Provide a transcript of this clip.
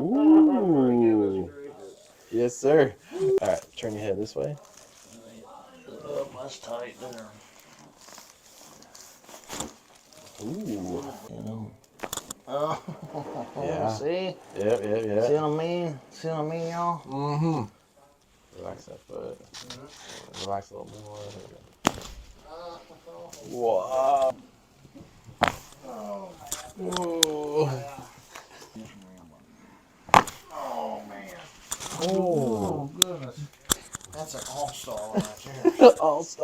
Ooh. Yes, sir. All right, turn your head this way. Oh, that's tight there. Ooh. You know. Oh, Yeah. see? Yeah. See what I mean? See what I mean, y'all? Mm-hmm. Relax that foot. Relax a little more. Whoa. Whoa. Oh, man. Oh. Oh, goodness. That's an all-star right there. All stop.